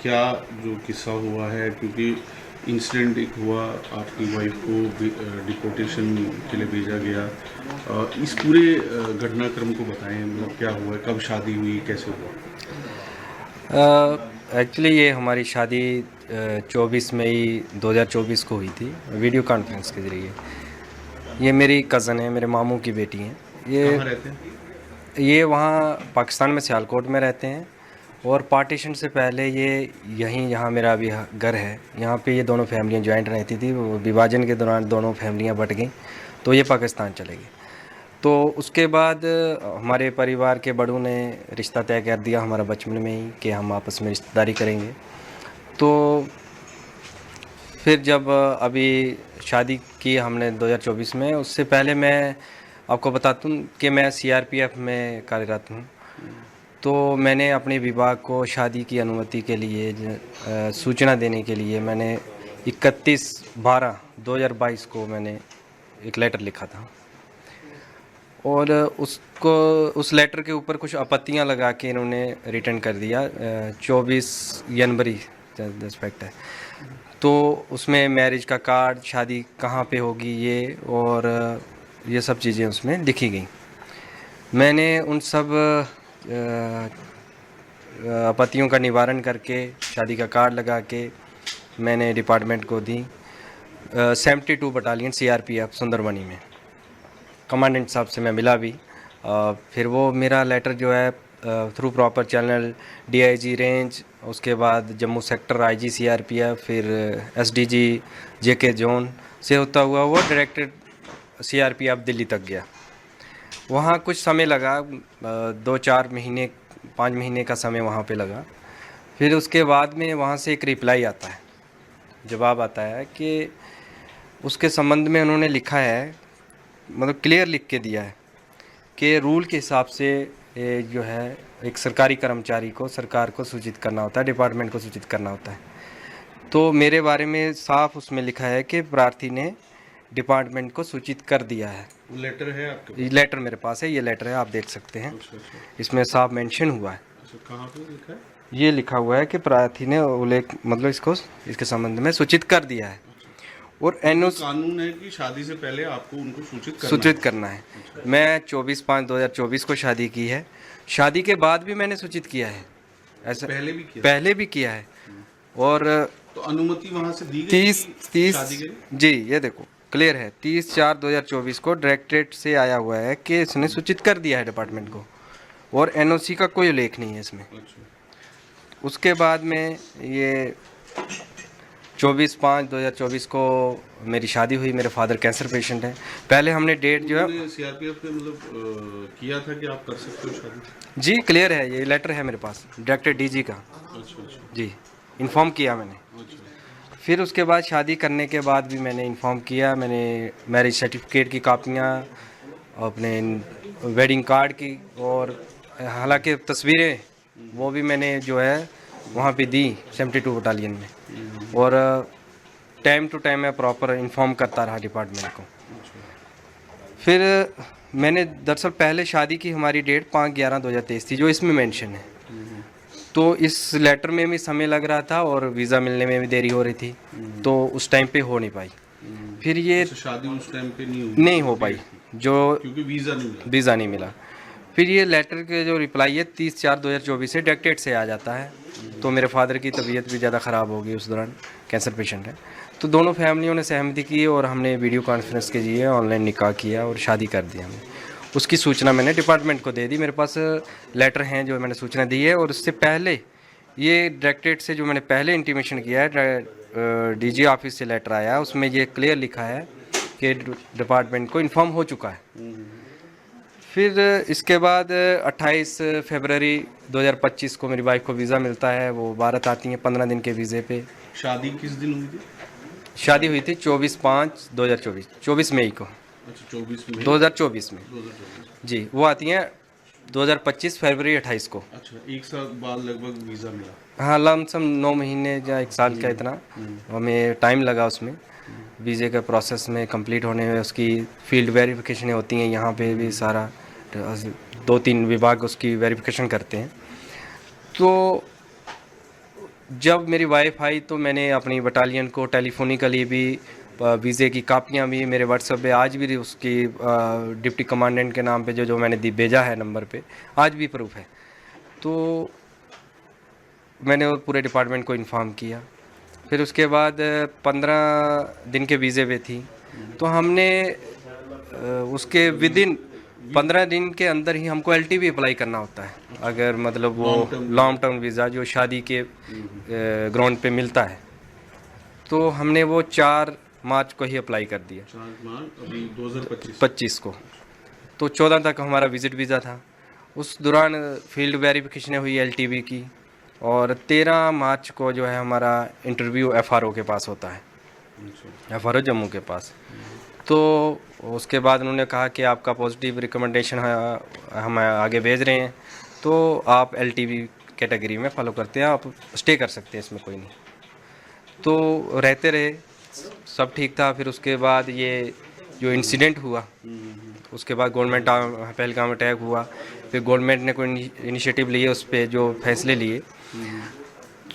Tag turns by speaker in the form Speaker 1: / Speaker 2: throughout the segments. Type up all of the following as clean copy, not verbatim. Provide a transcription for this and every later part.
Speaker 1: क्या जो किस्सा हुआ है, क्योंकि इंसिडेंट एक हुआ, आपकी वाइफ को डिपोर्टेशन के लिए भेजा गया। इस पूरे घटनाक्रम को बताएं, मतलब क्या हुआ, कब शादी हुई, कैसे हुआ?
Speaker 2: एक्चुअली ये हमारी शादी 24 मई 2024 को हुई थी, वीडियो कॉन्फ्रेंस के ज़रिए। ये मेरी कज़न है, मेरे मामू की बेटी हैं।
Speaker 1: कहाँ रहते हैं?
Speaker 2: ये वहाँ पाकिस्तान में सियालकोट में रहते हैं, और पार्टीशन से पहले ये यहाँ मेरा अभी घर है, यहाँ पे ये दोनों फैमिलियाँ जॉइंट रहती थी। वो विभाजन के दौरान दोनों फैमिलियाँ बट गईं, तो ये पाकिस्तान चले गए। तो उसके बाद हमारे परिवार के बड़ों ने रिश्ता तय कर दिया हमारा बचपन में ही कि हम आपस में रिश्तेदारी करेंगे। तो फिर जब अभी शादी की हमने 2024 में, उससे पहले मैं आपको बता दूं कि मैं सीआरपीएफ में कार्यरत हूं। तो मैंने अपने विभाग को शादी की अनुमति के लिए सूचना देने के लिए मैंने 31/12/2022 को मैंने एक लेटर लिखा था, और उसको उस लेटर के ऊपर कुछ आपत्तियां लगा के इन्होंने रिटर्न कर दिया 24 जनवरी रिस्पेक्ट है। तो उसमें मैरिज का कार्ड, शादी कहाँ पे होगी ये, और ये सब चीज़ें उसमें लिखी गई। मैंने उन सब आपत्तियों का निवारण करके शादी का कार्ड लगा के मैंने डिपार्टमेंट को दी। 72 बटालियन सीआरपीएफ सुंदरबनी में कमांडेंट साहब से मैं मिला भी। फिर वो मेरा लेटर जो है through proper channel DIG range, उसके बाद जम्मू सेक्टर आईजी सीआरपीएफ, फिर एसडीजी जेके जोन से होता हुआ वो डायरेक्टेड सीआरपीएफ दिल्ली तक गया। वहाँ कुछ समय लगा, 2-4 महीने 5 महीने का समय वहाँ पे लगा। फिर उसके बाद में वहाँ से एक रिप्लाई आता है, जवाब आता है कि उसके संबंध में उन्होंने लिखा है, मतलब क्लियर लिख के दिया है कि रूल के हिसाब से ये जो है एक सरकारी कर्मचारी को सरकार को सूचित करना होता है, डिपार्टमेंट को सूचित करना होता है। तो मेरे बारे में साफ उसमें लिखा है कि प्रार्थी ने डिपार्टमेंट को सूचित कर दिया है।
Speaker 1: लेटर है आपके
Speaker 2: ये
Speaker 1: पास?
Speaker 2: लेटर मेरे पास है, ये लेटर है, आप देख सकते हैं।
Speaker 1: अच्छा अच्छा।
Speaker 2: इसमें साफ मेंशन हुआ है,
Speaker 1: अच्छा, कहाँ पे लिखा है?
Speaker 2: ये लिखा हुआ है कि प्रार्थी ने उल्लेख मतलब इसके संबंध में सूचित कर दिया है।
Speaker 1: अच्छा,
Speaker 2: और
Speaker 1: तो कोई
Speaker 2: एनओ
Speaker 1: कानून है कि शादी से पहले आपको उनको सूचित करना
Speaker 2: सूचित
Speaker 1: है?
Speaker 2: करना है।
Speaker 1: अच्छा।
Speaker 2: मैं 24/5/2024 को शादी की है। शादी के बाद भी मैंने सूचित किया है, ऐसा
Speaker 1: पहले भी किया?
Speaker 2: पहले भी किया है। और
Speaker 1: तो अनुमति वहाँ से दी गई
Speaker 2: 30
Speaker 1: थी
Speaker 2: 30
Speaker 1: शादी के लिए?
Speaker 2: जी, ये देखो क्लियर है, 30/4/2024 को डायरेक्टरेट से आया हुआ है कि इसने सूचित कर दिया है डिपार्टमेंट को, और एनओसी का कोई उल्लेख नहीं है इसमें।
Speaker 1: अच्छा।
Speaker 2: उसके बाद में ये 24/5/2024 को मेरी शादी हुई। मेरे फादर कैंसर पेशेंट हैं। पहले हमने डेट जो है,
Speaker 1: उन्होंने सीआरपीएफ ने मतलब किया था कि आप कर सकते हो शादी?
Speaker 2: जी क्लियर है, ये लेटर है मेरे पास डायरेक्टर डीजी का।
Speaker 1: अच्छा अच्छा।
Speaker 2: जी, इन्फॉर्म किया मैंने।
Speaker 1: अच्छा।
Speaker 2: फिर उसके बाद शादी करने के बाद भी मैंने इन्फॉर्म किया, मैंने मैरिज सर्टिफिकेट की कापियाँ, अपने वेडिंग कार्ड की, और हालांकि तस्वीरें वो भी मैंने जो है वहाँ पे दी 72 बटालियन में। और टाइम टू टाइम मैं प्रॉपर इन्फॉर्म करता रहा डिपार्टमेंट को। फिर मैंने दरअसल पहले शादी की हमारी डेट 5/11/2023 थी, जो इसमें मेंशन है। तो इस लेटर में भी समय लग रहा था और वीज़ा मिलने में भी देरी हो रही थी, तो उस टाइम पे हो नहीं पाई। फिर ये
Speaker 1: अच्छा, शादी उस टाइम पे नहीं हुई?
Speaker 2: नहीं हो पाई, जो
Speaker 1: क्योंकि वीज़ा नहीं मिला?
Speaker 2: वीज़ा नहीं मिला। फिर ये लेटर के जो रिप्लाई है 30/4/2024 से डायरेक्टेड से आ जाता है। तो मेरे फादर की तबीयत भी ज़्यादा ख़राब हो गई उस दौरान, कैंसर पेशेंट है। तो दोनों फैमिलियों ने सहमति की और हमने वीडियो कॉन्फ्रेंस के जरिए ऑनलाइन निकाह किया और शादी कर दी हमने। उसकी सूचना मैंने डिपार्टमेंट को दे दी। मेरे पास लेटर हैं जो मैंने सूचना दी है, और उससे पहले ये डायरेक्टेड से जो मैंने पहले इंटीमेशन किया है, डीजी ऑफिस से लेटर आया, उसमें ये क्लियर लिखा है कि डिपार्टमेंट को इन्फॉर्म हो चुका है। फिर इसके बाद 28 फरवरी 2025 को मेरी वाइफ को वीज़ा मिलता है, वो भारत आती हैं 15 दिन के वीज़े पे।
Speaker 1: शादी किस दिन हुई थी?
Speaker 2: शादी हुई थी 24/5/2024, 24 मई को,
Speaker 1: अच्छा, 24 में?
Speaker 2: 2024 में।
Speaker 1: 2024।
Speaker 2: जी, वो आती हैं 2025 फरवरी 28 को।
Speaker 1: अच्छा, एक साल बाद लगभग वीज़ा मिला?
Speaker 2: हाँ, लमसम 9 महीने या 1 साल का इतना हमें टाइम लगा उसमें, वीज़े के प्रोसेस में कंप्लीट होने में। उसकी फील्ड वेरिफिकेशन होती हैं यहाँ पे भी, सारा 2-3 विभाग उसकी वेरिफिकेशन करते हैं। तो जब मेरी वाइफ आई तो मैंने अपनी बटालियन को टेलीफोनिकली भी वीज़े की कापियाँ भी मेरे व्हाट्सएप पे आज भी उसकी डिप्टी कमांडेंट के नाम पे जो मैंने भेजा है नंबर पे, आज भी प्रूफ है। तो मैंने वो पूरे डिपार्टमेंट को इन्फॉर्म किया। फिर उसके बाद 15 दिन के वीज़े पे थी, तो हमने उसके विदिन 15 दिन के अंदर ही हमको एलटीवी अप्लाई करना होता है, अगर मतलब वो लॉन्ग टर्म वीज़ा जो शादी के ग्राउंड पे मिलता है। तो हमने वो 4 मार्च को ही अप्लाई कर दिया,
Speaker 1: 4 मार्च अभी 2025
Speaker 2: 25 को। तो 14 तक हमारा विज़िट वीज़ा था। उस दौरान फील्ड वेरिफिकेशन हुई एलटीवी की, और 13 मार्च को जो है हमारा इंटरव्यू एफआरओ के पास होता है, एफआरओ जम्मू के पास। तो उसके बाद उन्होंने कहा कि आपका पॉजिटिव रिकमेंडेशन हम आगे भेज रहे हैं, तो आप एलटीवी कैटेगरी में फॉलो करते हैं, आप स्टे कर सकते हैं, इसमें कोई नहीं। तो रहते रहे, सब ठीक था। फिर उसके बाद ये जो इंसिडेंट हुआ, उसके बाद गवर्नमेंट पहलगाम अटैक हुआ, फिर गवर्नमेंट ने कोई इनिशिएटिव लिए, उस पर जो फैसले लिए,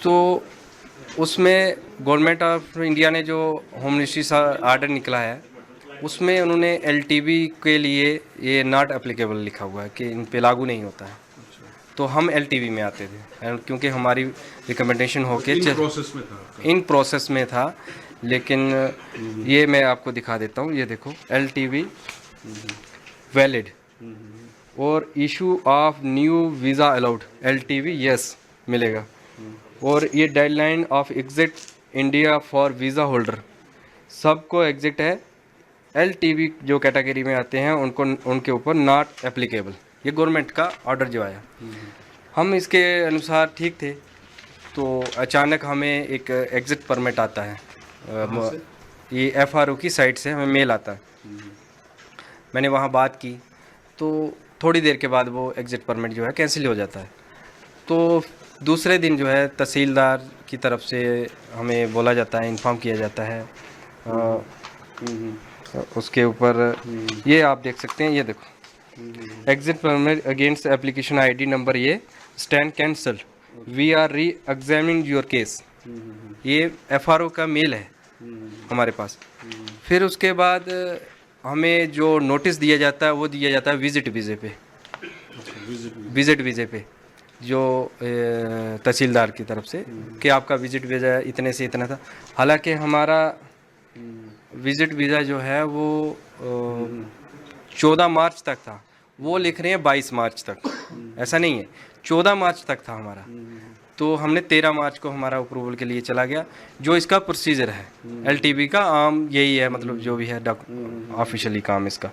Speaker 2: तो उसमें गवर्नमेंट ऑफ इंडिया ने जो होम मिनिस्ट्री सा आर्डर निकला है, उसमें उन्होंने एलटीवी के लिए ये नॉट एप्लीकेबल लिखा हुआ है कि इन पे लागू नहीं होता है। तो हम एलटीवी में आते थे, क्योंकि हमारी रिकमेंडेशन होके इन प्रोसेस में था। लेकिन ये मैं आपको दिखा देता हूँ, ये देखो एलटीवी वैलिड और issue of new visa allowed, LTV yes मिलेगा। और ये deadline of exit India for visa holder, सबको एग्जिट है। एलटीवी जो कैटेगरी में आते हैं उनको, उनके ऊपर नॉट एप्लीकेबल, ये गवर्नमेंट का ऑर्डर जो आया। हम इसके अनुसार ठीक थे, तो अचानक हमें एक एग्ज़िट परमिट आता है, ये एफआरओ की साइट से हमें मेल आता है। मैंने वहाँ बात की, तो थोड़ी देर के बाद वो एग्ज़िट परमिट जो है कैंसिल हो जाता है। तो दूसरे दिन जो है तहसीलदार की तरफ से हमें बोला जाता है, इन्फॉर्म किया जाता है। उसके ऊपर ये आप देख सकते हैं, ये देखो exit permit against application ID number ये स्टैंड कैंसल, वी आर री एग्जामिनिंग योर केस। ये एफआरओ का मेल है हमारे पास। फिर उसके बाद हमें जो नोटिस दिया जाता है वो दिया जाता है विजिट वीज़े पे, विजिट वीज़े पे जो तहसीलदार की तरफ से कि आपका विजिट वीज़ा इतने से इतना था। हालांकि हमारा विजिट वीज़ा जो है वो 14 मार्च तक था, वो लिख रहे हैं 22 मार्च तक, ऐसा नहीं है, 14 मार्च तक था हमारा। तो हमने 13 मार्च को हमारा अप्रूवल के लिए चला गया। जो इसका प्रोसीजर है एलटीवी का आम यही है, मतलब जो भी है ऑफिशियली काम इसका।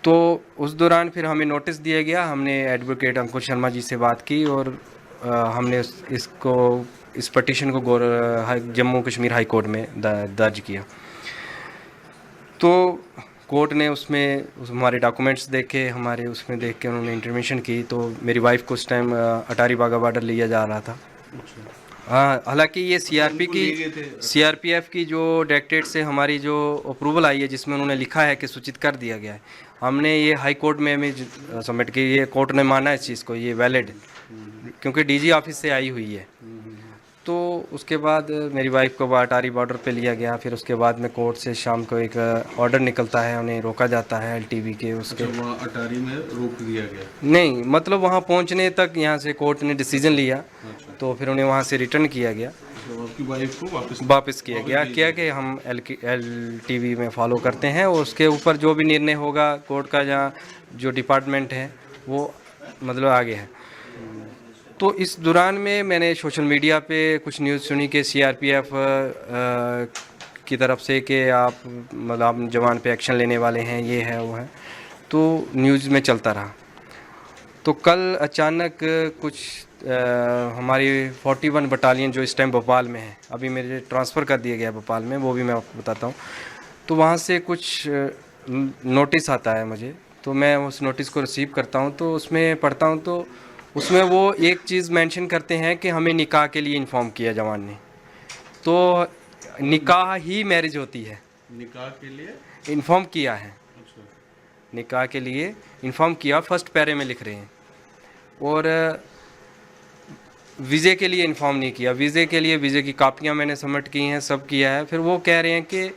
Speaker 2: तो उस दौरान फिर हमें नोटिस दिया गया, हमने एडवोकेट अंकुर शर्मा जी से बात की और हमने इस पटिशन को जम्मू कश्मीर हाई कोर्ट में दर्ज किया। तो कोर्ट ने उसमें हमारे डॉक्यूमेंट्स देखे, हमारे उसमें देख के उन्होंने इंटरवेंशन की। तो मेरी वाइफ को उस टाइम अटारी बागा बॉर्डर लिया जा रहा था। हाँ, हालांकि ये सीआरपीएफ की जो डायरेक्टरेट से हमारी जो अप्रूवल आई है, जिसमें उन्होंने लिखा है कि सूचित कर दिया गया है, हमने ये हाई कोर्ट में सबमिट की। ये कोर्ट ने माना इस चीज़ को, ये वैलिड, क्योंकि डीजी ऑफिस से आई हुई है। तो उसके बाद मेरी वाइफ को अटारी बॉर्डर पे लिया गया। फिर उसके बाद में कोर्ट से शाम को एक ऑर्डर निकलता है, उन्हें रोका जाता है एलटीवी के उसके।
Speaker 1: अच्छा, वहाँ अटारी में रोक दिया गया?
Speaker 2: नहीं, मतलब वहाँ पहुँचने तक यहाँ से कोर्ट ने डिसीजन लिया। अच्छा। तो फिर उन्हें वहाँ से रिटर्न किया गया,
Speaker 1: तो आपकी वाइफ को
Speaker 2: वापस किया गया कि हम एलटीवी में फॉलो करते हैं, और उसके ऊपर जो भी निर्णय होगा कोर्ट का, जहाँ जो डिपार्टमेंट है वो मतलब आगे है। तो इस दौरान में मैंने सोशल मीडिया पे कुछ न्यूज़ सुनी कि सीआरपीएफ की तरफ से कि आप मतलब आप जवान पे एक्शन लेने वाले हैं, ये है वो है, तो न्यूज़ में चलता रहा। तो कल अचानक कुछ हमारी 41 बटालियन जो इस टाइम भोपाल में है, अभी मेरे ट्रांसफ़र कर दिया गया भोपाल में, वो भी मैं आपको बताता हूँ। तो वहाँ से कुछ नोटिस आता है मुझे, तो मैं उस नोटिस को रिसीव करता हूँ। तो उसमें पढ़ता हूँ, तो उसमें वो एक चीज़ मेंशन करते हैं कि हमें निकाह के लिए इन्फॉर्म किया जवान ने। तो निकाह ही मैरिज होती है,
Speaker 1: निकाह के लिए
Speaker 2: इन्फॉर्म किया है।
Speaker 1: अच्छा।
Speaker 2: निकाह के लिए इन्फॉर्म किया, फर्स्ट पैरे में लिख रहे हैं। और वीज़े के लिए इन्फॉर्म नहीं किया। वीज़े के लिए वीज़े की कापियाँ मैंने सबमिट की हैं, सब किया है। फिर वो कह रहे हैं कि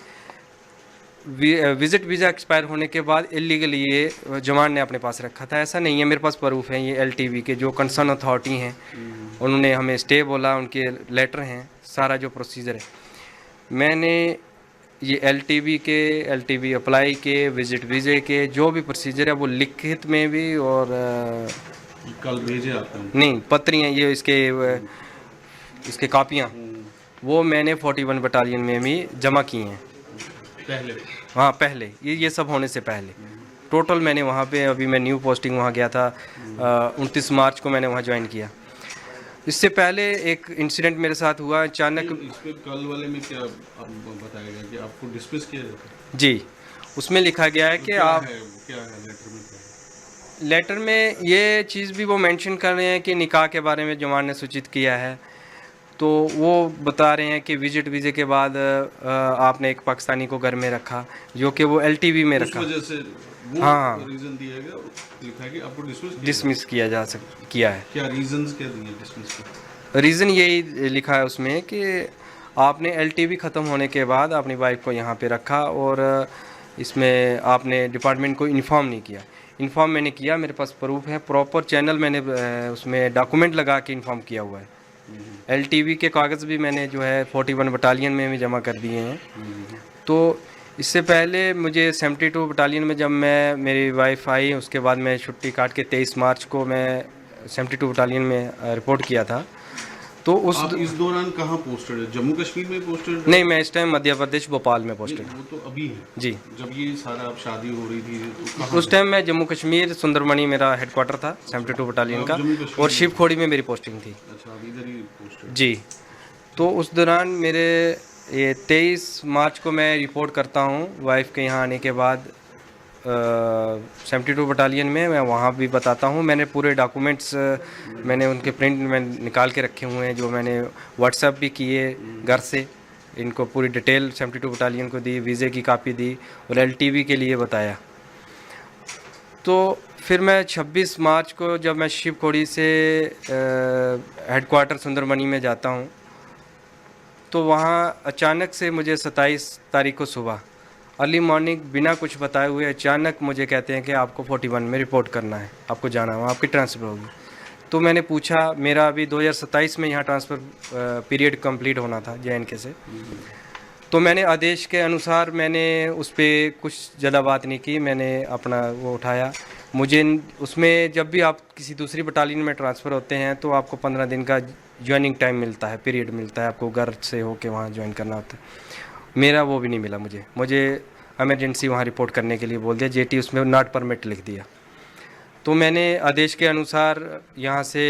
Speaker 2: विज़िट वीज़ा एक्सपायर होने के बाद इलीगली ये जवान ने अपने पास रखा था। ऐसा नहीं है, मेरे पास प्रूफ है। ये LTV के जो कंसर्न अथॉरिटी हैं उन्होंने हमें स्टे बोला, उनके लेटर हैं, सारा जो प्रोसीजर है। मैंने ये LTV अप्लाई के, विज़िट वीज़े के जो भी प्रोसीजर है वो लिखित में भी और
Speaker 1: कल भेजे आपने?
Speaker 2: नहीं, पत्रियाँ ये इसके कापियाँ वो मैंने 41 बटालियन में भी जमा की हैं
Speaker 1: पहले?
Speaker 2: हाँ, पहले ये सब होने से पहले टोटल मैंने वहाँ पे, अभी मैं न्यू पोस्टिंग वहाँ गया था 29 मार्च को मैंने वहाँ ज्वाइन किया। इससे पहले एक इंसिडेंट मेरे साथ हुआ अचानक।
Speaker 1: इस पे कल वाले में क्या आप बताया गया कि आपको डिस्मिस किया जाता?
Speaker 2: जी, उसमें लिखा गया है कि आप
Speaker 1: क्या है लेटर में, क्या है?
Speaker 2: लेटर में ये चीज़ भी वो मेंशन कर रहे हैं कि निकाह के बारे में जवान ने सूचित किया है। तो वो बता रहे हैं कि विजिट वीज़े के बाद आपने एक पाकिस्तानी को घर में रखा, जो कि वो LTV में
Speaker 1: उस
Speaker 2: रखा।
Speaker 1: वजह से वो
Speaker 2: हाँ,
Speaker 1: रीजन दिया गया, लिखा है कि आपको
Speaker 2: डिसमिस किया है।
Speaker 1: क्या रीजंस क्या दिए डिसमिस के?
Speaker 2: रीज़न यही लिखा है उसमें कि आपने LTV ख़त्म होने के बाद अपनी वाइफ को यहाँ पे रखा और इसमें आपने डिपार्टमेंट को इन्फॉर्म नहीं किया। इन्फॉर्म मैंने किया, मेरे पास प्रूफ है, प्रॉपर चैनल मैंने उसमें डॉक्यूमेंट लगा के इन्फॉर्म किया हुआ है। LTV के कागज़ भी मैंने जो है 41 बटालियन में भी जमा कर दिए हैं। तो इससे पहले मुझे 72 बटालियन में जब मेरी वाइफ आई, उसके बाद मैं छुट्टी काट के 23 मार्च को मैं 72 बटालियन में रिपोर्ट किया था। तो
Speaker 1: आप इस दौरान कहाँ पोस्टेड है? जम्मू कश्मीर में पोस्टेड?
Speaker 2: नहीं, मैं इस टाइम मध्य प्रदेश भोपाल में पोस्टेड।
Speaker 1: वो तो अभी है
Speaker 2: जी।
Speaker 1: जब ये सारा आप शादी हो रही थी तो कहाँ?
Speaker 2: उस टाइम मैं जम्मू कश्मीर सुंदरमणि मेरा हेडक्वार्टर था 72 बटालियन का, और शिवखोड़ी में मेरी पोस्टिंग थी।
Speaker 1: अच्छा, अभी इधर ही पोस्टेड?
Speaker 2: जी। तो उस दौरान मेरे ये 23 मार्च को मैं रिपोर्ट करता हूँ वाइफ के यहाँ आने के बाद 72 बटालियन में। मैं वहाँ भी बताता हूँ, मैंने पूरे डॉक्यूमेंट्स मैंने उनके प्रिंट में निकाल के रखे हुए हैं, जो मैंने व्हाट्सएप भी किए घर से। इनको पूरी डिटेल 72 बटालियन को दी, वीज़े की कापी दी और LTV के लिए बताया। तो फिर मैं 26 मार्च को जब मैं शिवखोड़ी से हेडक्वार्टर सुंदरमणि में जाता हूँ, तो वहाँ अचानक से मुझे 27 तारीख को सुबह अर्ली मॉर्निंग बिना कुछ बताए हुए अचानक मुझे कहते हैं कि आपको 41 में रिपोर्ट करना है, आपको जाना है, आपकी ट्रांसफ़र होगी। तो मैंने पूछा, मेरा अभी 2027 में यहाँ ट्रांसफ़र पीरियड कंप्लीट होना था JNK से। तो मैंने आदेश के अनुसार मैंने उस पर कुछ ज़्यादा बात नहीं की, मैंने अपना वो उठाया। मुझे उसमें जब भी आप किसी दूसरी बटालियन में ट्रांसफ़र होते हैं तो आपको 15 दिन का ज्वाइनिंग टाइम मिलता है, पीरियड मिलता है, आपको घर से होके वहाँ ज्वाइन करना होता है। मेरा वो भी नहीं मिला मुझे इमरजेंसी वहाँ रिपोर्ट करने के लिए बोल दिया, JT उसमें नॉट परमिट लिख दिया। तो मैंने आदेश के अनुसार यहाँ से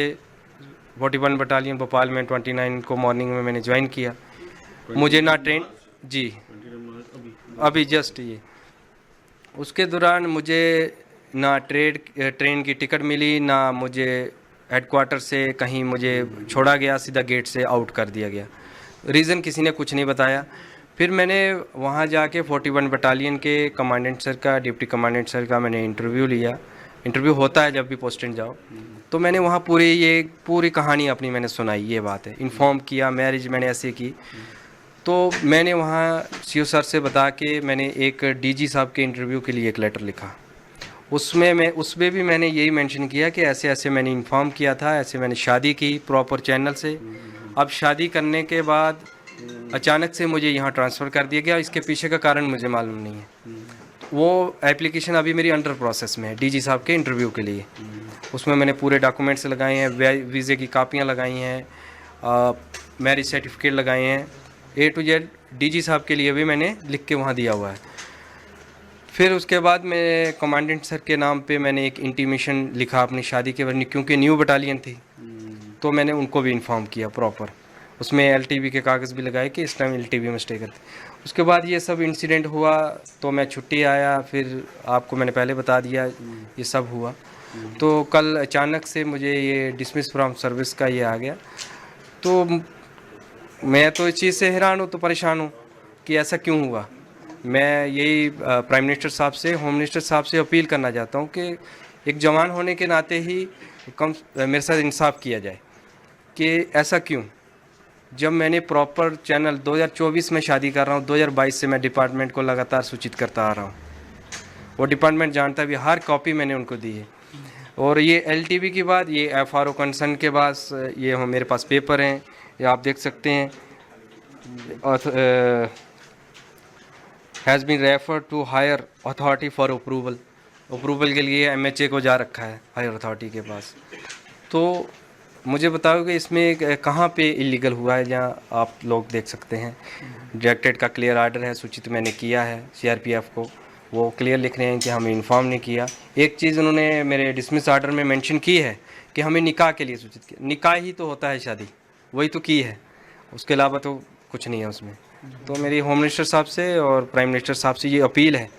Speaker 2: 41 बटालियन भोपाल में 29 को मॉर्निंग में मैंने ज्वाइन किया। मुझे ना ट्रेन, जी अभी जस्ट ये, उसके दौरान मुझे ना ट्रेन की टिकट मिली, ना मुझे हेडक्वार्टर से कहीं मुझे छोड़ा गया, सीधा गेट से आउट कर दिया गया। रीज़न किसी ने कुछ नहीं बताया। फिर मैंने वहाँ जाके 41 बटालियन के कमांडेंट सर का, डिप्टी कमांडेंट सर का मैंने इंटरव्यू लिया। इंटरव्यू होता है जब भी पोस्टिंग जाओ। तो मैंने वहाँ पूरी कहानी अपनी मैंने सुनाई, ये बात है, इन्फॉर्म किया, मैरिज मैंने ऐसे की। तो मैंने वहाँ CO सर से बता के मैंने एक DG साहब के इंटरव्यू के लिए एक लेटर लिखा। उसमें भी मैंने यही मेंशन किया कि ऐसे ऐसे मैंने इन्फॉर्म किया था, ऐसे मैंने शादी की प्रॉपर चैनल से। अब शादी करने के बाद अचानक से मुझे यहाँ ट्रांसफ़र कर दिया गया, इसके पीछे का कारण मुझे मालूम नहीं है। वो एप्लीकेशन अभी मेरी अंडर प्रोसेस में है DG साहब के इंटरव्यू के लिए। उसमें मैंने पूरे डॉक्यूमेंट्स लगाए हैं, वीज़े की कापियाँ लगाई हैं, मैरिज सर्टिफिकेट लगाए हैं, A to Z DG साहब के लिए भी मैंने लिख के वहाँ दिया हुआ है। फिर उसके बाद मैं कमांडेंट सर के नाम पे मैंने एक इंटीमेशन लिखा अपनी शादी के बारे में, क्योंकि न्यू बटालियन थी तो मैंने उनको भी इन्फॉर्म किया प्रॉपर। उसमें LTV के कागज़ भी लगाए कि इस टाइम LTV में स्टे करते। उसके बाद ये सब इंसिडेंट हुआ तो मैं छुट्टी आया, फिर आपको मैंने पहले बता दिया ये सब हुआ। तो कल अचानक से मुझे ये डिसमिस फ्रॉम सर्विस का ये आ गया। तो मैं तो इस चीज़ से हैरान हूँ, तो परेशान हूँ कि ऐसा क्यों हुआ। मैं यही प्राइम मिनिस्टर साहब से, होम मिनिस्टर साहब से अपील करना चाहता हूँ कि एक जवान होने के नाते ही मेरे साथ इंसाफ किया जाए। कि ऐसा क्यों, जब मैंने प्रॉपर चैनल 2024 में शादी कर रहा हूँ, 2022 से मैं डिपार्टमेंट को लगातार सूचित करता आ रहा हूँ। वो डिपार्टमेंट जानता भी, हर कॉपी मैंने उनको दी है। और ये एलटीवी की बात, ये एफआरओ कंसर्न के पास, ये हम मेरे पास पेपर हैं, ये आप देख सकते हैं। Has been refer to higher authority for approval के लिए एमएचए को जा रखा है हायर अथॉरिटी के पास। तो मुझे बताओ कि इसमें कहाँ पे इलीगल हुआ है, जहाँ आप लोग देख सकते हैं डायरेक्टेड का क्लियर आर्डर है, सूचित मैंने किया है सीआरपीएफ को, वो क्लियर लिख रहे हैं कि हमें इन्फॉर्म नहीं किया। एक चीज़ उन्होंने मेरे डिसमिस आर्डर में मेंशन की है कि हमें निकाह के लिए सूचित किया। निकाह ही तो होता है शादी, वही तो की है, उसके अलावा तो कुछ नहीं है उसमें। तो मेरी होम मिनिस्टर साहब से और प्राइम मिनिस्टर साहब से ये अपील है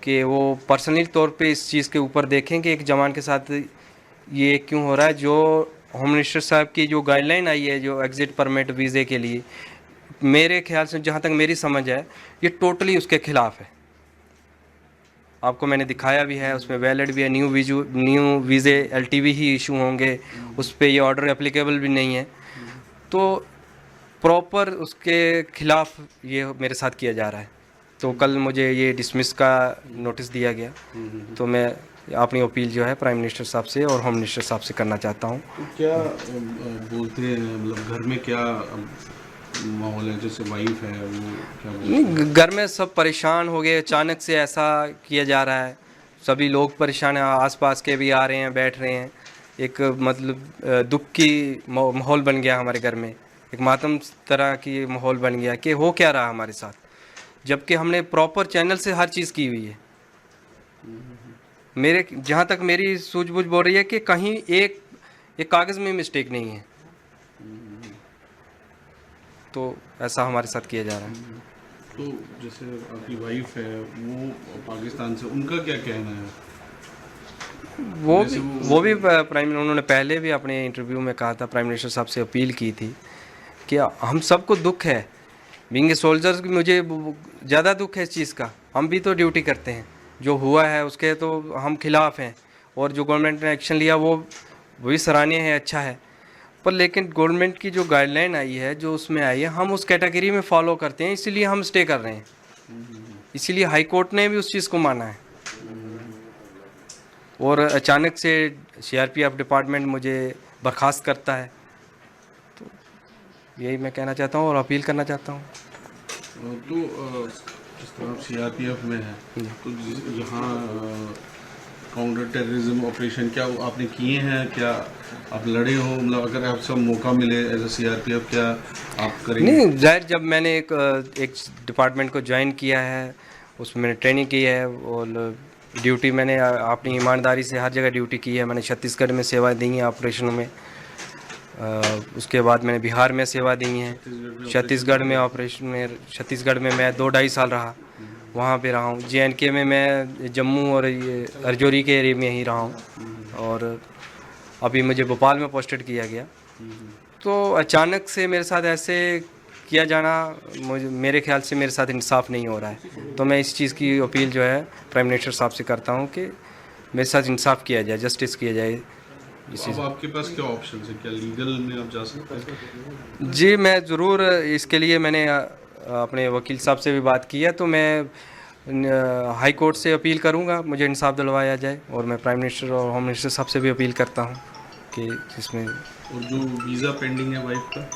Speaker 2: कि वो पर्सनली तौर पे इस चीज़ के ऊपर देखें कि एक जवान के साथ ये क्यों हो रहा है। जो होम मिनिस्टर साहब की जो गाइडलाइन आई है जो एग्ज़िट परमिट वीज़े के लिए, मेरे ख्याल से जहाँ तक मेरी समझ है ये टोटली उसके खिलाफ है। आपको मैंने दिखाया भी है, उसमें वैलिड भी है, न्यू वीज़े एलटीवी ही इशू होंगे, उस पर ये ऑर्डर एप्लीकेबल भी नहीं है। तो प्रॉपर उसके खिलाफ ये मेरे साथ किया जा रहा है। तो कल मुझे ये डिसमिस का नोटिस दिया गया, तो मैं अपनी अपील जो है प्राइम मिनिस्टर साहब से और होम मिनिस्टर साहब से करना चाहता हूँ।
Speaker 1: तो क्या बोलते हैं, मतलब घर में क्या माहौल है, जैसे वाइफ है वो क्या बोलते हैं?
Speaker 2: नहीं, घर में सब परेशान हो गए, अचानक से ऐसा किया जा रहा है, सभी लोग परेशान हैं, आसपास के भी आ रहे हैं, बैठ रहे हैं। एक मतलब दुख की माहौल बन गया हमारे घर में, एक मातम तरह की माहौल बन गया कि हो क्या रहा हमारे साथ, जबकि हमने प्रॉपर चैनल से हर चीज़ की हुई है। मेरे जहाँ तक मेरी सूझबूझ बोल रही है कि कहीं एक कागज़ में मिस्टेक नहीं है, तो ऐसा हमारे साथ किया जा रहा है।
Speaker 1: तो जैसे आपकी वाइफ है वो पाकिस्तान से, उनका क्या कहना है?
Speaker 2: वो भी प्राइम, उन्होंने पहले भी अपने इंटरव्यू में कहा था, प्राइम मिनिस्टर साहब से अपील की थी कि हम सबको दुख है, बीइंग ए सोल्जर्स मुझे ज़्यादा दुख है इस चीज़ का। हम भी तो ड्यूटी करते हैं, जो हुआ है उसके तो हम खिलाफ हैं, और जो गवर्नमेंट ने एक्शन लिया वो भी सराहनीय है, अच्छा है। पर लेकिन गवर्नमेंट की जो गाइडलाइन आई है, जो उसमें आई है, हम उस कैटेगरी में फॉलो करते हैं, इसीलिए हम स्टे कर रहे हैं। इसीलिए हाई कोर्ट ने भी उस चीज़ को माना है। और अचानक से सीआरपीएफ डिपार्टमेंट मुझे बर्खास्त करता है, तो यही मैं कहना चाहता हूँ और अपील करना चाहता हूँ।
Speaker 1: तो जिस तरह आप सीआरपीएफ में है, तो यहाँ काउंटर टेररिज्म ऑपरेशन क्या आपने किए हैं, क्या आप लड़े हो? मतलब अगर आपसे मौका मिले एज ए सीआरपीएफ, क्या आप करेंगे?
Speaker 2: नहीं, ज़ाहिर जब मैंने एक डिपार्टमेंट को ज्वाइन किया है, उसमें मैंने ट्रेनिंग की है और ड्यूटी मैंने अपनी ईमानदारी से हर जगह ड्यूटी की है। मैंने छत्तीसगढ़ में सेवा दी है ऑपरेशनों में, उसके बाद मैंने बिहार में सेवा दी है, छत्तीसगढ़ में ऑपरेशन में, छत्तीसगढ़ में मैं 2-2.5 साल रहा, वहाँ पे रहा हूँ। JNK में मैं जम्मू और ये राजौरी के एरिया में ही रहा हूँ, और अभी मुझे भोपाल में पोस्टेड किया गया। तो अचानक से मेरे साथ ऐसे किया जाना, मेरे ख्याल से मेरे साथ इंसाफ नहीं हो रहा है। तो मैं इस चीज़ की अपील जो है प्राइम मिनिस्टर साहब से करता हूँ कि मेरे साथ इंसाफ किया जाए, जस्टिस किया जाए।
Speaker 1: अब आपके पास क्या ऑप्शन है, क्या लीगल में आप जा सकते हैं?
Speaker 2: जी, मैं ज़रूर इसके लिए मैंने अपने वकील साहब से भी बात की है, तो मैं हाई कोर्ट से अपील करूंगा मुझे इंसाफ दिलवाया जाए, और मैं प्राइम मिनिस्टर और होम मिनिस्टर साहब से भी अपील करता हूं कि इसमें।
Speaker 1: और जो वीज़ा पेंडिंग है वाइफ का?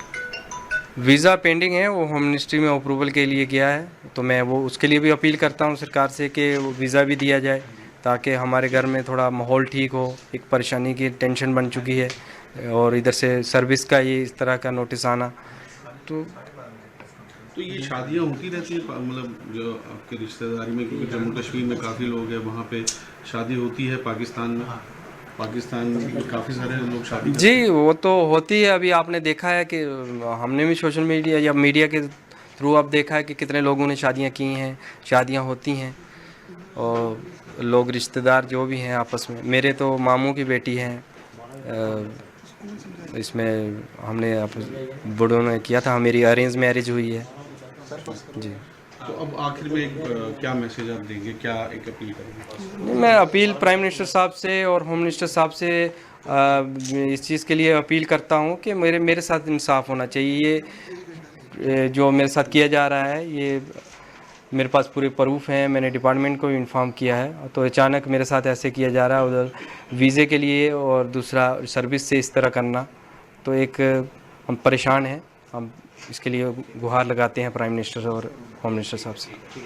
Speaker 2: वीज़ा पेंडिंग है, वो होम मिनिस्ट्री में अप्रूवल के लिए गया है, तो मैं वो उसके लिए भी अपील करता हूं सरकार से कि वो वीज़ा भी दिया जाए, ताकि हमारे घर में थोड़ा माहौल ठीक हो। एक परेशानी की टेंशन बन चुकी है, और इधर से सर्विस का ये इस तरह का नोटिस आना।
Speaker 1: तो ये शादियाँ होती रहती है, मतलब जो आपके रिश्तेदारी में, क्योंकि जम्मू कश्मीर में काफ़ी लोग हैं, वहाँ पे शादी होती है, पाकिस्तान में काफ़ी सारे लोग शादी करते हैं।
Speaker 2: जी, वो तो होती है। अभी आपने देखा है कि हमने भी सोशल मीडिया या मीडिया के थ्रू अब देखा है कि कितने लोगों ने शादियां की हैं, शादियां होती हैं, और लोग रिश्तेदार जो भी हैं आपस में। मेरे तो मामू की बेटी हैं, इसमें हमने बड़ों ने किया था, मेरी अरेंज मैरिज हुई है जी।
Speaker 1: तो अब आखिर में एक क्या मैसेज आप देंगे, क्या एक अपील करेंगे?
Speaker 2: मैं अपील प्राइम मिनिस्टर साहब से और होम मिनिस्टर साहब से इस चीज़ के लिए अपील करता हूँ कि मेरे साथ इंसाफ होना चाहिए। ये जो मेरे साथ किया जा रहा है, ये मेरे पास पूरे प्रूफ हैं, मैंने डिपार्टमेंट को इन्फॉर्म किया है, तो अचानक मेरे साथ ऐसे किया जा रहा है, उधर वीज़े के लिए और दूसरा सर्विस से इस तरह करना, तो एक हम परेशान हैं। हम इसके लिए गुहार लगाते हैं प्राइम मिनिस्टर और होम मिनिस्टर साहब से।